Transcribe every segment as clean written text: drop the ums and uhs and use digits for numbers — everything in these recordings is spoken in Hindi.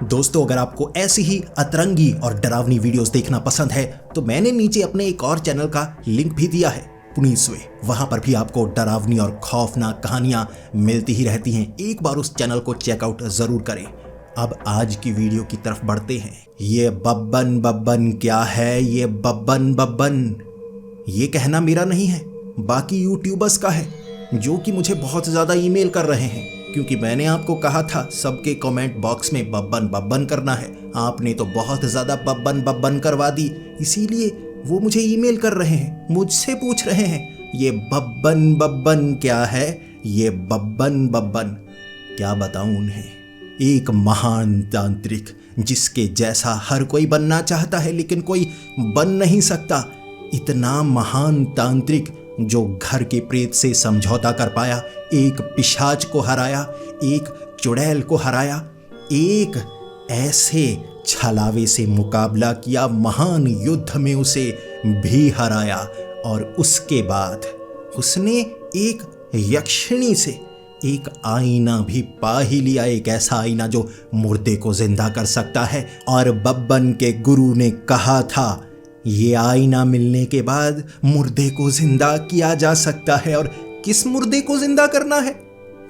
दोस्तों, अगर आपको ऐसी ही अतरंगी और डरावनी वीडियोस देखना पसंद है तो मैंने नीचे अपने एक और चैनल का लिंक भी दिया है, पुनीसवे। वहां पर भी आपको डरावनी और खौफनाक कहानियां मिलती ही रहती हैं। एक बार उस चैनल को चेकआउट जरूर करें। अब आज की वीडियो की तरफ बढ़ते हैं। ये बब्बन बब्बन क्या है? ये बब्बन बब्बन ये कहना मेरा नहीं है, बाकी यूट्यूबर्स का है, जो कि मुझे बहुत ज़्यादा ईमेल कर रहे हैं, क्योंकि मैंने आपको कहा था सबके कमेंट बॉक्स में बब्बन बब्बन करना है। आपने तो बहुत ज़्यादा बब्बन बब्बन करवा दी, इसीलिए वो मुझे ईमेल कर रहे हैं, मुझसे पूछ रहे हैं ये बब्बन बब्बन क्या है? ये बब्बन बब्बन क्या बताऊं उन्हें। एक महान तांत्रिक जिसके जैसा हर कोई बनना चाहता है लेकिन कोई बन नहीं सकता। इतना महान तांत्रिक जो घर के प्रेत से समझौता कर पाया, एक पिशाच को हराया, एक चुड़ैल को हराया, एक ऐसे छलावे से मुकाबला किया, महान युद्ध में उसे भी हराया, और उसके बाद उसने एक यक्षिणी से एक आईना भी पा ही लिया, एक ऐसा आईना जो मुर्दे को जिंदा कर सकता है। और बब्बन के गुरु ने कहा था ये आईना मिलने के बाद मुर्दे को जिंदा किया जा सकता है। और किस मुर्दे को जिंदा करना है?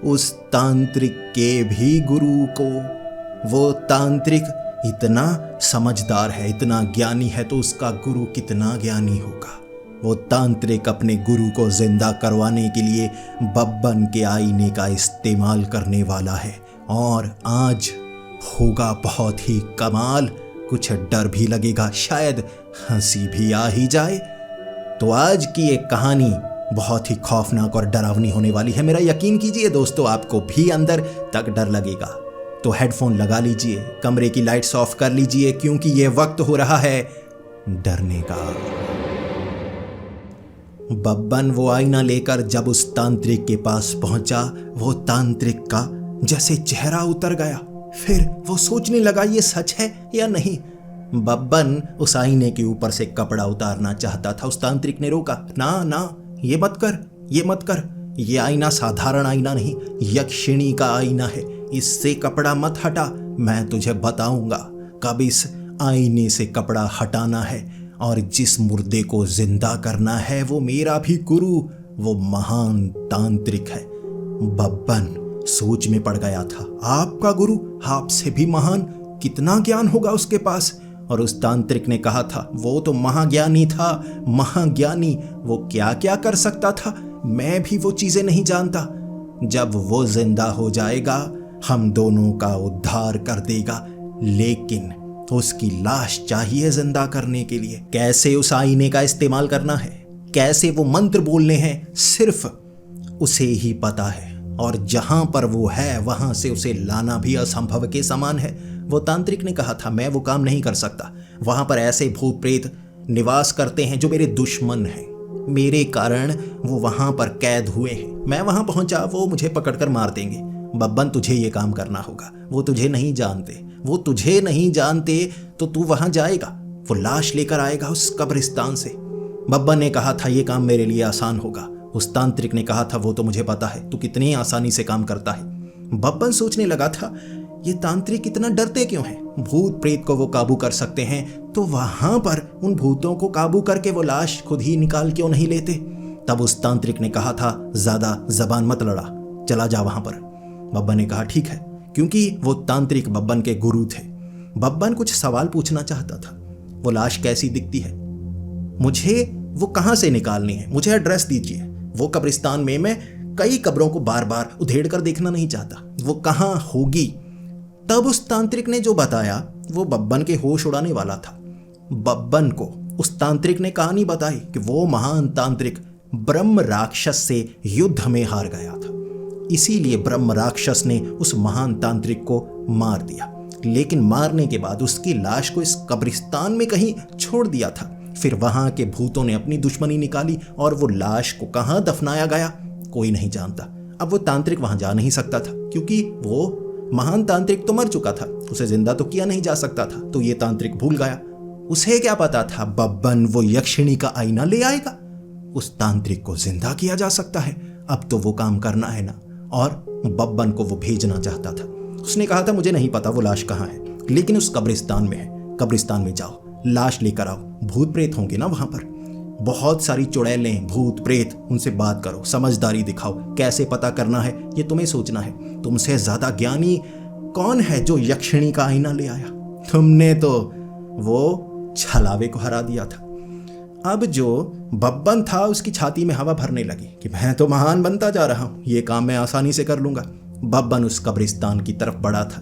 उस तांत्रिक के भी गुरु को। वो तांत्रिक इतना समझदार है, इतना ज्ञानी है, तो उसका गुरु कितना ज्ञानी होगा। वो तांत्रिक अपने गुरु को जिंदा करवाने के लिए बब्बन के आईने का इस्तेमाल करने वाला है, और आज होगा बहुत ही कमाल। कुछ डर भी लगेगा, शायद हंसी भी आ ही जाए। तो आज की एक कहानी बहुत ही खौफनाक और डरावनी होने वाली है। मेरा यकीन कीजिए दोस्तों, आपको भी अंदर तक डर लगेगा। तो हेडफोन लगा लीजिए, कमरे की लाइट्स ऑफ कर लीजिए, क्योंकि ये वक्त हो रहा है डरने का। बब्बन वो आईना लेकर जब उस तांत्रिक के पास पहुंचा, वो तांत्रिक का जैसे चेहरा उतर गया। फिर वो सोचने लगा ये सच है या नहीं। बब्बन उस आईने के ऊपर से कपड़ा उतारना चाहता था। उस तांत्रिक ने रोका, ना ना, ये मत कर, ये मत कर, ये आईना साधारण आईना नहीं, यक्षिणी का आईना है, इससे कपड़ा मत हटा। मैं तुझे बताऊंगा कब इस आईने से कपड़ा हटाना है, और जिस मुर्दे को जिंदा करना है वो मेरा भी गुरु, वो महान तांत्रिक है। बब्बन सोच में पड़ गया था, आपका गुरु आपसे भी महान, कितना ज्ञान होगा उसके पास। और उस तांत्रिक ने कहा था वो तो महाज्ञानी था, महाज्ञानी, वो क्या क्या कर सकता था, मैं भी वो चीजें नहीं जानता। जब वो जिंदा हो जाएगा हम दोनों का उद्धार कर देगा, लेकिन उसकी लाश चाहिए जिंदा करने के लिए। कैसे उस आईने का इस्तेमाल करना है, कैसे वो मंत्र बोलने हैं, सिर्फ उसे ही पता है, और जहां पर वो है वहां से उसे लाना भी असंभव के समान है। वो तांत्रिक ने कहा था मैं वो काम नहीं कर सकता, वहां पर ऐसे भूत प्रेत निवास करते हैं जो मेरे दुश्मन हैं, मेरे कारण वो वहां पर कैद हुए हैं, मैं वहां पहुंचा वो मुझे पकड़कर मार देंगे। बब्बन तुझे ये काम करना होगा, वो तुझे नहीं जानते, वो तुझे नहीं जानते, तो तू वहां जाएगा, वो लाश लेकर आएगा उस कब्रिस्तान से। बब्बन ने कहा था ये काम मेरे लिए आसान होगा। उस तांत्रिक ने कहा था वो तो मुझे पता है, तू कितनी आसानी से काम करता है। बब्बन सोचने लगा था ये तांत्रिक इतना डरते क्यों हैं? भूत प्रेत को वो काबू कर सकते हैं, तो वहां पर उन भूतों को काबू करके वो लाश खुद ही निकाल क्यों नहीं लेते? तब उस तांत्रिक ने कहा था ज्यादा जबान मत लड़ा, चला जा वहां पर। बब्बन ने कहा ठीक है, क्योंकि वो तांत्रिक बब्बन के गुरु थे। बब्बन कुछ सवाल पूछना चाहता था। वो लाश कैसी दिखती है, मुझे वो कहां से निकालनी है, मुझे एड्रेस दीजिए। वो कब्रिस्तान में मैं कई कब्रों को बार बार उधेड़ कर देखना नहीं चाहता, वो कहां होगी। तब उस तांत्रिक ने जो बताया वो बब्बन के होश उड़ाने वाला था। बब्बन को उस तांत्रिक ने कहानी बताई कि वो महान तांत्रिक ब्रह्म राक्षस से युद्ध में हार गया था, इसीलिए ब्रह्म राक्षस ने उस महान तांत्रिक को मार दिया, लेकिन मारने के बाद उसकी लाश को इस कब्रिस्तान में कहीं छोड़ दिया था। फिर वहां के भूतों ने अपनी दुश्मनी निकाली, और वो लाश को कहां दफनाया गया कोई नहीं जानता। अब वो तांत्रिक वहां जा नहीं सकता था, क्योंकि वो महान तांत्रिक तो मर चुका था, उसे जिंदा तो किया नहीं जा सकता था, तो ये तांत्रिक भूल गया। उसे क्या पता था बब्बन वो यक्षिणी का आईना ले आएगा, उस तांत्रिक को जिंदा किया जा सकता है। अब तो वो काम करना है ना, और बब्बन को वो भेजना चाहता था। उसने कहा था मुझे नहीं पता वो लाश कहाँ है, लेकिन उस कब्रिस्तान में है। कब्रिस्तान में जाओ, लाश लेकर आओ, भूत प्रेत होंगे ना वहां पर, बहुत सारी चुड़ैलें, भूत प्रेत, उनसे बात करो, समझदारी दिखाओ। कैसे पता करना है ये तुम्हें सोचना है। तुमसे ज्यादा ज्ञानी कौन है जो यक्षिणी का आईना ले आया? तुमने तो वो छलावे को हरा दिया था। अब जो बब्बन था उसकी छाती में हवा भरने लगी कि मैं तो महान बनता जा रहा हूं, ये काम मैं आसानी से कर लूंगा। बब्बन उस कब्रिस्तान की तरफ बढ़ा था।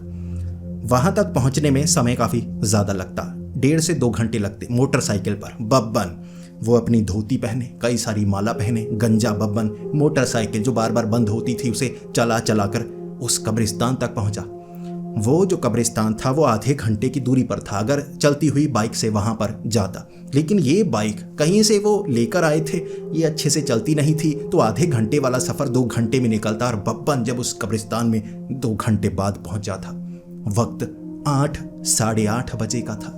वहां तक पहुंचने में समय काफी ज्यादा लगता, 1.5 से 2 घंटे लगते मोटरसाइकिल पर। बब्बन वो अपनी धोती पहने, कई सारी माला पहने, गंजा बब्बन मोटरसाइकिल जो बार बार बंद होती थी उसे चला चला कर उस कब्रिस्तान तक पहुंचा। वो जो कब्रिस्तान था वो आधे घंटे की दूरी पर था अगर चलती हुई बाइक से वहां पर जाता, लेकिन ये बाइक कहीं से वो लेकर आए थे, ये अच्छे से चलती नहीं थी, तो आधे घंटे वाला सफर 2 घंटे में निकलता। और बब्बन जब उस कब्रिस्तान में 2 घंटे बाद पहुंचा था, वक्त 8, साढ़े 8 बजे का था।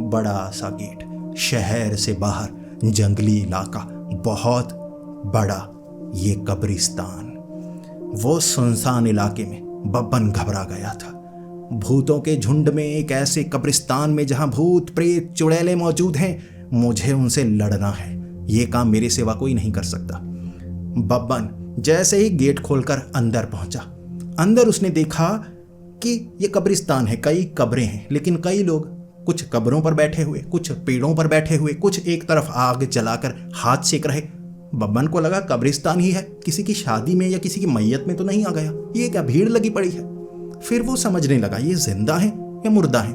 बड़ा सा गेट, शहर से बाहर जंगली इलाका, बहुत बड़ा ये कब्रिस्तान। वो सुनसान इलाके में बब्बन घबरा गया था। भूतों के झुंड में एक ऐसे कब्रिस्तान में जहां भूत प्रेत चुड़ैलें मौजूद हैं, मुझे उनसे लड़ना है। ये काम मेरे सिवा कोई नहीं कर सकता। बब्बन जैसे ही गेट खोलकर अंदर पहुंचा, अंदर उसने देखा कि ये कब्रिस्तान है, कई कब्रें हैं, लेकिन कई लोग कुछ कब्रों पर बैठे हुए, कुछ पेड़ों पर बैठे हुए, कुछ एक तरफ आग जलाकर हाथ सेक रहे। बब्बन को लगा कब्रिस्तान ही है, किसी की शादी में या किसी की मैयत में तो नहीं आ गया, ये क्या भीड़ लगी पड़ी है। फिर वो समझने लगा ये जिंदा है या मुर्दा है।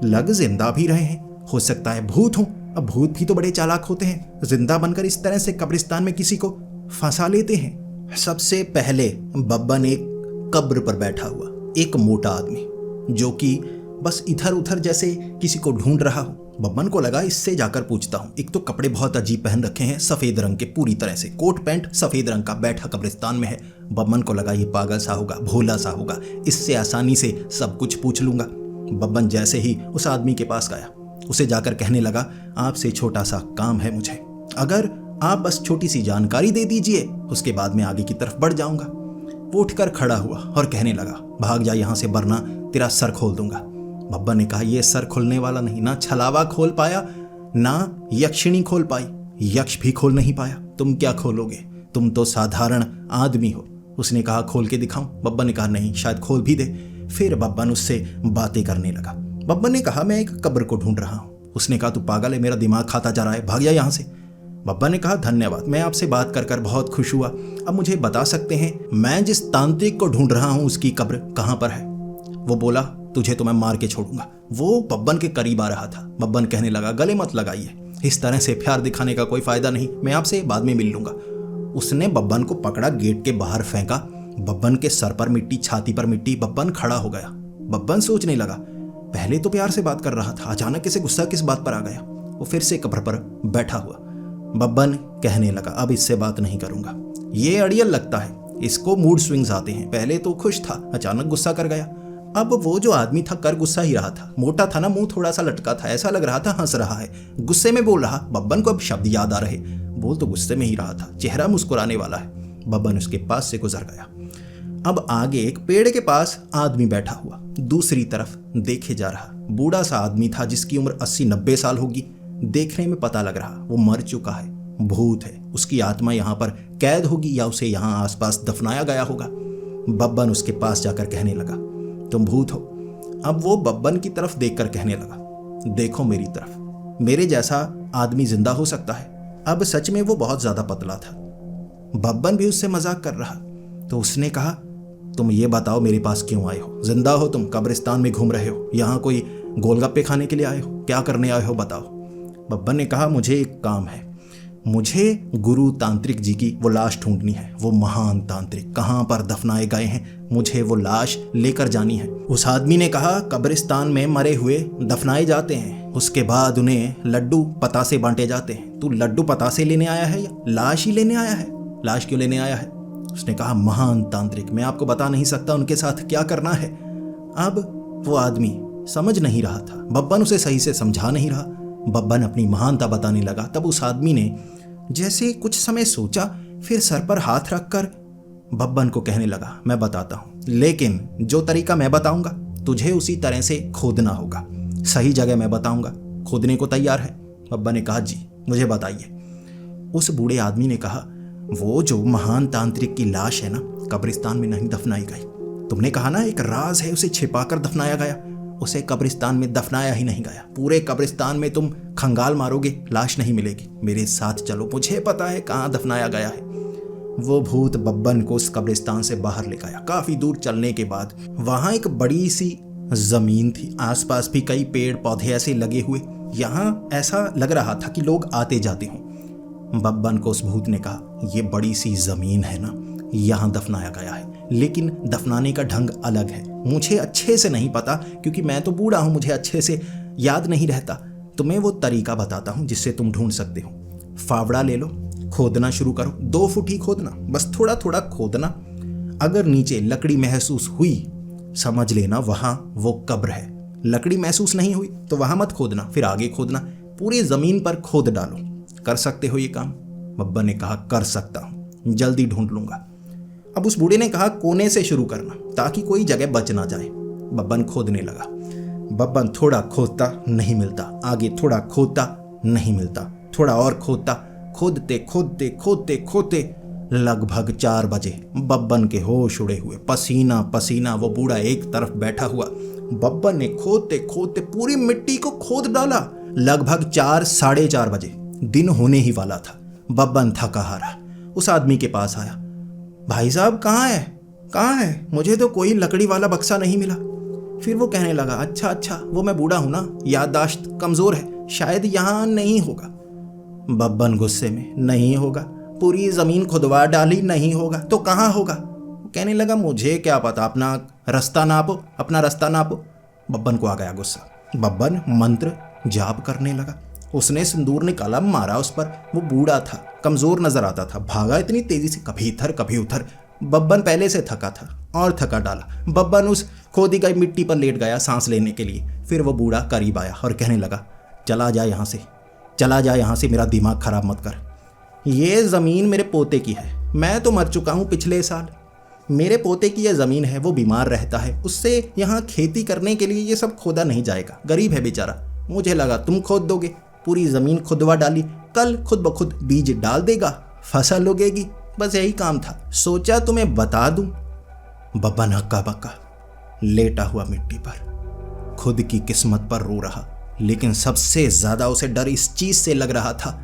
लग जिंदा भी रहे हैं, हो सकता है भूत हों। अब भूत भी तो बड़े चालाक होते हैं, जिंदा बनकर इस तरह से कब्रिस्तान में किसी को फंसा लेते हैं। सबसे पहले बब्बन एक कब्र पर बैठा हुआ एक मोटा आदमी जो कि बस इधर उधर जैसे किसी को ढूंढ रहा हो। बब्बन को लगा इससे जाकर पूछता हूँ। एक तो कपड़े बहुत अजीब पहन रखे हैं, सफेद रंग के, पूरी तरह से कोट पैंट सफेद रंग का, बैठा कब्रिस्तान में है। बब्बन को लगा ये पागल सा होगा, भोला सा होगा, इससे आसानी से सब कुछ पूछ लूंगा। बब्बन जैसे ही उस आदमी के पास गया, उसे जाकर कहने लगा, आपसे छोटा सा काम है मुझे, अगर आप बस छोटी सी जानकारी दे दीजिए, उसके बाद मैं आगे की तरफ बढ़ जाऊंगा। वो उठकर खड़ा हुआ और कहने लगा, भाग जा यहाँ से वरना तेरा सर खोल दूंगा। बब्बन ने कहा, यह सर खोलने वाला नहीं, ना छलावा खोल पाया ना यक्षिणी खोल पाई, यक्ष भी खोल नहीं पाया, तुम क्या खोलोगे, तुम तो साधारण आदमी हो। उसने कहा, खोल के दिखाऊं? बब्बन ने कहा, नहीं, शायद खोल भी दे। फिर बब्बन उससे बातें करने लगा। बब्बन ने कहा, मैं एक कब्र को ढूंढ रहा हूं। उसने कहा, तू पागल है, मेरा दिमाग खाता जा रहा है, भाग जा यहां से। बब्बन ने कहा, धन्यवाद, मैं आपसे बात कर कर बहुत खुश हुआ। अब मुझे बता सकते हैं मैं जिस तांत्रिक को ढूंढ रहा हूं उसकी कब्र कहां पर है? वो बोला, तुझे तो मैं मार के छोड़ूंगा। वो बब्बन के करीब आ रहा था। बब्बन कहने लगा, गले मत लगाइए, इस तरह से प्यार दिखाने का कोई फायदा नहीं, मैं आपसे बाद में मिल लूंगा। उसने बब्बन को पकड़ा, गेट के बाहर फेंका। बब्बन के सर पर मिट्टी, छाती पर मिट्टी। बब्बन खड़ा हो गया। बब्बन सोचने लगा, पहले तो प्यार से बात कर रहा था, अचानक इसे गुस्सा किस बात पर आ गया। वो फिर से कब्र पर बैठा हुआ। बब्बन कहने लगा, अब इससे बात नहीं करूंगा, ये अड़ियल लगता है, इसको मूड स्विंग्स आते हैं। पहले तो खुश था, अचानक गुस्सा कर गया। अब वो जो आदमी था कर गुस्सा ही रहा था, मोटा था ना, मुंह थोड़ा सा लटका था, ऐसा लग रहा था हंस रहा है, गुस्से में बोल रहा। बब्बन को अब शब्द याद आ रहे, बोल तो गुस्से में ही रहा था, चेहरा मुस्कुराने वाला है। बब्बन उसके पास से गुजर गया। अब आगे एक पेड़ के पास आदमी बैठा हुआ, दूसरी तरफ देखे जा रहा। बूढ़ा सा आदमी था जिसकी उम्र 80-90 साल होगी। देखने में पता लग रहा वो मर चुका है, भूत है, उसकी आत्मा यहाँ पर कैद होगी या उसे यहाँ आसपास दफनाया गया होगा। बब्बन उसके पास जाकर कहने लगा, तुम भूत हो? अब वो बब्बन की तरफ देखकर कहने लगा, देखो मेरी तरफ, मेरे जैसा आदमी जिंदा हो सकता है? अब सच में वो बहुत ज्यादा पतला था। बब्बन भी उससे मजाक कर रहा। तो उसने कहा, तुम ये बताओ मेरे पास क्यों आए हो? जिंदा हो तुम, कब्रिस्तान में घूम रहे हो, यहाँ कोई गोलगप्पे खाने के लिए आए हो, क्या करने आए हो बताओ? बब्बन ने कहा, मुझे एक काम है, मुझे गुरु तांत्रिक जी की वो लाश ढूंढनी है। वो महान तांत्रिक कहाँ पर दफनाए गए हैं, मुझे वो लाश लेकर जानी है। उस आदमी ने कहा, कब्रिस्तान में मरे हुए दफनाए जाते हैं, उसके बाद उन्हें लड्डू पतासे बांटे जाते हैं। तू लड्डू पतासे लेने आया है या लाश ही लेने आया है? लाश क्यों लेने आया है? उसने कहा, महान तांत्रिक, मैं आपको बता नहीं सकता उनके साथ क्या करना है। अब वो आदमी समझ नहीं रहा था, बब्बन उसे सही से समझा नहीं रहा। बब्बन अपनी महानता बताने लगा। तब उस आदमी ने जैसे कुछ समय सोचा, फिर सर पर हाथ रखकर बब्बन को कहने लगा, मैं बताता हूं, लेकिन जो तरीका मैं बताऊंगा तुझे उसी तरह से खोदना होगा। सही जगह मैं बताऊंगा, खोदने को तैयार है? बब्बन ने कहा, जी मुझे बताइए। उस बूढ़े आदमी ने कहा, वो जो महान तांत्रिक की लाश है ना, कब्रिस्तान में नहीं दफनाई गई। तुमने कहा ना एक राज है, उसे छिपाकर दफनाया गया। उसे कब्रिस्तान में दफनाया ही नहीं गया। पूरे कब्रिस्तान में तुम खंगाल मारोगे, लाश नहीं मिलेगी। मेरे साथ चलो, मुझे पता है कहाँ दफनाया गया है। वो भूत बब्बन को उस कब्रिस्तान से बाहर ले गया। काफी दूर चलने के बाद वहां एक बड़ी सी जमीन थी, आसपास भी कई पेड़ पौधे ऐसे लगे हुए। यहाँ ऐसा लग रहा था कि लोग आते जाते हों। बब्बन को उस भूत ने कहा, ये बड़ी सी जमीन है ना, यहाँ दफनाया गया है, लेकिन दफनाने का ढंग अलग है। मुझे अच्छे से नहीं पता, क्योंकि मैं तो बूढ़ा हूं, मुझे अच्छे से याद नहीं रहता। तुम्हें वो तरीका बताता हूं जिससे तुम ढूंढ सकते हो। फावड़ा ले लो, खोदना शुरू करो। 2 फुट ही खोदना, बस थोड़ा थोड़ा खोदना। अगर नीचे लकड़ी महसूस हुई, समझ लेना वहां वो कब्र है। लकड़ी महसूस नहीं हुई तो वहां मत खोदना, फिर आगे खोदना। पूरी जमीन पर खोद डालो। कर सकते हो ये काम? बब्बन ने कहा, कर सकता हूं, जल्दी ढूंढ लूंगा। अब उस बूढ़े ने कहा, कोने से शुरू करना ताकि कोई जगह बच ना जाए। बब्बन खोदने लगा। बब्बन थोड़ा खोदता, नहीं मिलता। आगे थोड़ा खोदता, नहीं मिलता। थोड़ा और खोदता। खोदते खोदते खोदते खोदते लगभग 4 बजे बब्बन के होश उड़े हुए, पसीना पसीना, वो बूढ़ा एक तरफ बैठा हुआ। बब्बन ने खोदते खोदते पूरी मिट्टी को खोद डाला। लगभग 4 साढ़े 4 बजे, दिन होने ही वाला था। बब्बन थका हारा उस आदमी के पास आया। भाई साहब कहाँ है, कहाँ है? मुझे तो कोई लकड़ी वाला बक्सा नहीं मिला। फिर वो कहने लगा, अच्छा वो मैं बूढ़ा हूं ना, याददाश्त कमजोर है, शायद यहाँ नहीं होगा। बब्बन गुस्से में, नहीं होगा, पूरी जमीन खुदवा डाली, नहीं होगा तो कहाँ होगा? कहने लगा, मुझे क्या पता, अपना रास्ता नापो, अपना रास्ता नापो। बब्बन को आ गया गुस्सा। बब्बन मंत्र जाप करने लगा। उसने सिंदूर निकाला, मारा उस पर। वो बूढ़ा था, कमजोर नजर आता था, भागा इतनी तेजी से, कभी इधर कभी उधर। बब्बन पहले से थका था और थका डाला। बब्बन उस खोदी गई मिट्टी पर लेट गया सांस लेने के लिए। फिर वो बूढ़ा करीब आया और कहने लगा, चला जा यहाँ से, चला जा यहाँ से, मेरा दिमाग खराब मत कर। ये ज़मीन मेरे पोते की है, मैं तो मर चुका हूँ पिछले साल। मेरे पोते की यह ज़मीन है, वो बीमार रहता है, उससे यहाँ खेती करने के लिए ये सब खोदा नहीं जाएगा, गरीब है बेचारा। मुझे लगा तुम खोद दोगे, पूरी ज़मीन खुदवा डाली, कल खुद ब खुद बीज डाल देगा, फसल उगेगी, बस यही काम था, सोचा तुम्हें बता दूं। बब्बन हक्का बक्का लेटा हुआ मिट्टी पर, खुद की किस्मत पर रो रहा। लेकिन सबसे ज्यादा उसे डर इस चीज से लग रहा था,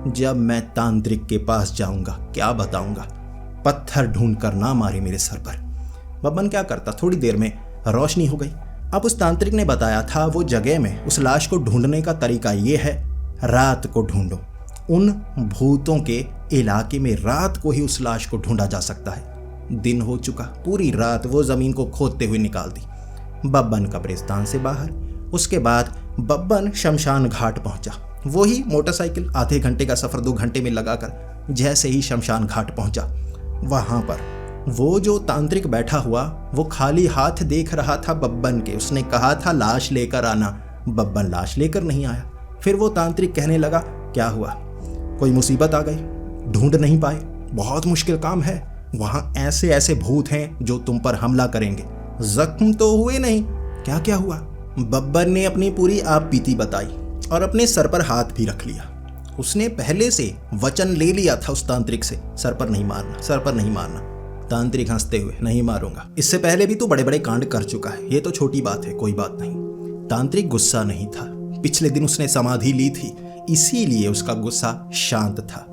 जब मैं तांत्रिक के पास जाऊंगा क्या बताऊंगा, पत्थर ढूंढ कर ना मारे मेरे सर पर। बब्बन क्या करता, थोड़ी देर में रोशनी हो गई। अब उस तांत्रिक ने बताया था वो जगह में उस लाश को ढूंढने का तरीका ये है, रात को ढूंढो। उन भूतों के इलाके में रात को ही उस लाश को ढूंढा जा सकता है। दिन हो चुका, पूरी रात वो जमीन को खोदते हुए निकाल दी। बब्बन कब्रिस्तान से बाहर। उसके बाद बब्बन शमशान घाट पहुंचा। वही मोटरसाइकिल आधे घंटे का सफर 2 घंटे में लगाकर जैसे ही शमशान घाट पहुंचा, वहां पर वो जो तांत्रिक बैठा हुआ वो खाली हाथ देख रहा था बब्बन के। उसने कहा था लाश लेकर आना, बब्बन लाश लेकर नहीं आया। फिर वो तांत्रिक कहने लगा, क्या हुआ, कोई मुसीबत आ गई, ढूंढ नहीं पाए, बहुत मुश्किल काम है, वहां ऐसे ऐसे भूत हैं जो तुम पर हमला करेंगे। जख्म तो हुए नहीं, क्या क्या हुआ? बब्बन ने अपनी पूरी आप बीती बताई और अपने सर पर हाथ भी रख लिया। उसने पहले से वचन ले लिया था उस तांत्रिक से, सर पर नहीं मारना, सर पर नहीं मारना। तांत्रिक हंसते हुए, नहीं मारूंगा, इससे पहले भी तू बड़े बड़े कांड कर चुका है, ये तो छोटी बात है, कोई बात नहीं। तांत्रिक गुस्सा नहीं था, पिछले दिन उसने समाधि ली थी, इसीलिए उसका गुस्सा शांत था।